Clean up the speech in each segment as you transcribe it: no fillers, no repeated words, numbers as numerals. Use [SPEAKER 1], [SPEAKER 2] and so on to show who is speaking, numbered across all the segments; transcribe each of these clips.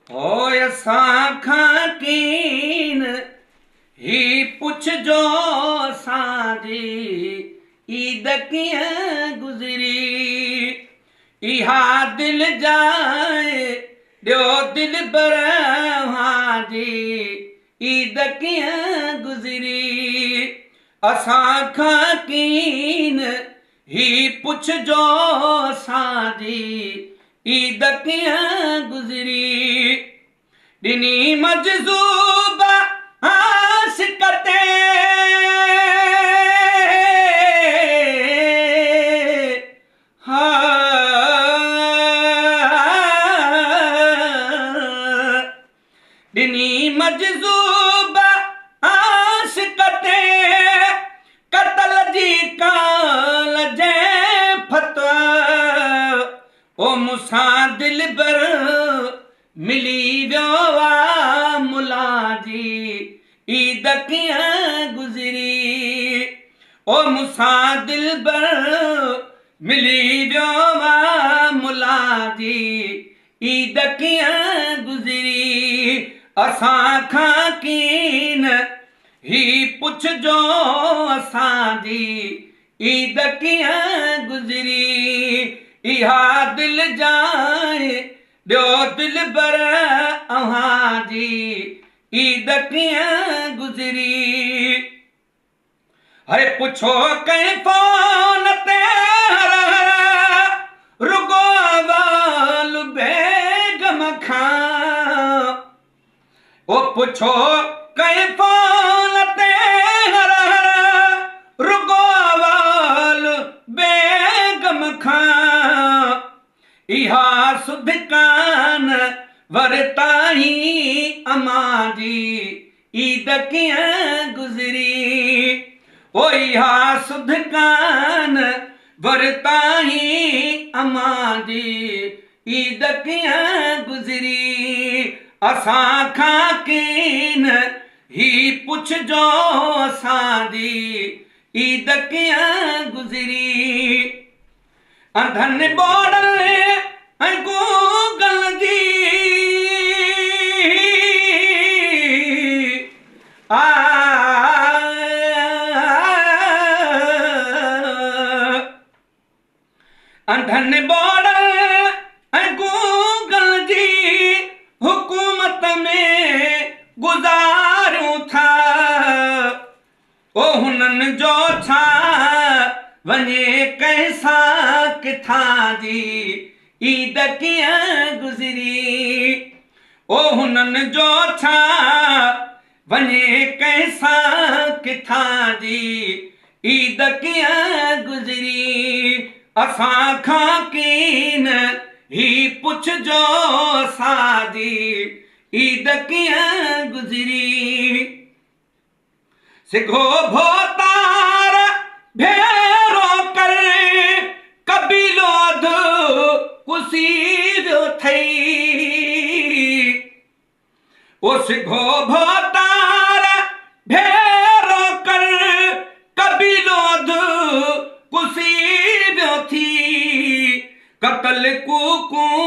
[SPEAKER 1] होय असां खां कीन ही पुछजो असांजी ईद कीअं गुज़री। इहा दिल जाए ॾियो दिलबर जी ईद कीअं गुज़री। असां खां कीन ही पुछजो असांजी ईद कीअं गुज़री। ॾिनी मजज़ूब आशिक़ ते ॾिनी मजज़ूब आशिक़ ते क़त्ल जी काल जे फतवा। ओ मूंसां दिलबर मिली वियो आ मुला जी ईद कीअं गुज़री। ओ मूंसां दिलबर मिली वियो आ मुला जी ईद कीअं गुज़री। असां खां कीन ही पुछजो असांजी ईद कीअं गुज़री। इहा दिल जाए ॾियो दिलबर जी ईद कीअं गुज़री। हरे पुछो कंहिं फ़ोन ते रुगो अवाल बेगम खां। ओ पुछो कंहिं फ़ोन ते रुगो अवाल बेगम खां। इहा सुध कान वरताई अमां जी ईद कीअं गुज़री। ओ इहा सुध कान वरताई अमां जी ईद कीअं गुज़री। असां खां कीन ही पुछजो असांजी ईद कीअं गुज़री। अंधनि ॿोड़नि ऐं गूगल जी अंधनि ॿोड़नि ऐं गूगल जी हुकूमत में गुज़ारियूं था। ओ हुननि जो छा वञे कंहिंसां किथां जी ईद कीअं गुज़री। ओ हुननि जो छा वञे कंहिंसां किथां जी ईद कीअं गुज़री। असां खां कीन ही पुछजो असांजी ईद कीअं गुज़री। सिघो भोतार भेरो कर कबीलो अधु कुसी वियो थई। ओ सिघो भोतार भेरो कर कबीलो अधु कुसी वियो थी। क़त्ल कूकूं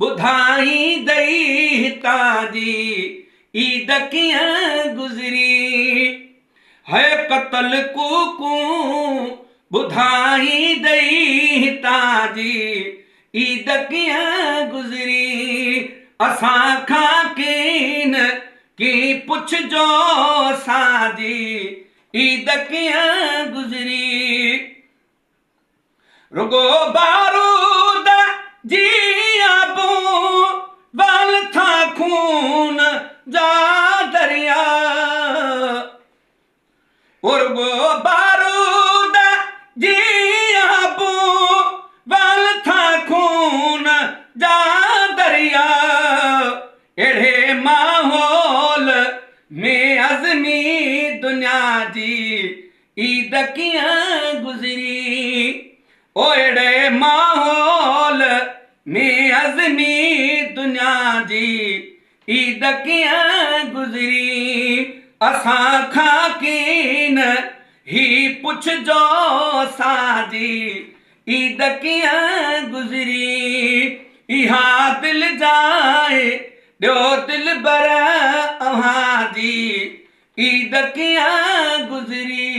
[SPEAKER 1] ॿुधाई दई हितां जी ईद कीअं गुज़री। है क़त्ल कूकूं ॿुधाई दई हितां जी ईद कीअं गुज़री। असां खां कीन की पुछजो असांजी ईद कीअं गुज़री। रुगो बारूद जी आबूं वल था खून जा दरिया। रुगो बारूद जी आबूं वल था खून जा दरिया। अहिड़े माहौल में अज़मी दुनिया जी ईद कीअं गुज़री। ओ अहिड़े माहौल में अज़मी दुनिया जी ईद कीअं गुज़री। असां खां कीन ही पुछजो असांजी ईद कीअं गुज़री। इहा दिल जाए ॾियो दिल बर अव्हां जी ईद कीअं गुज़री।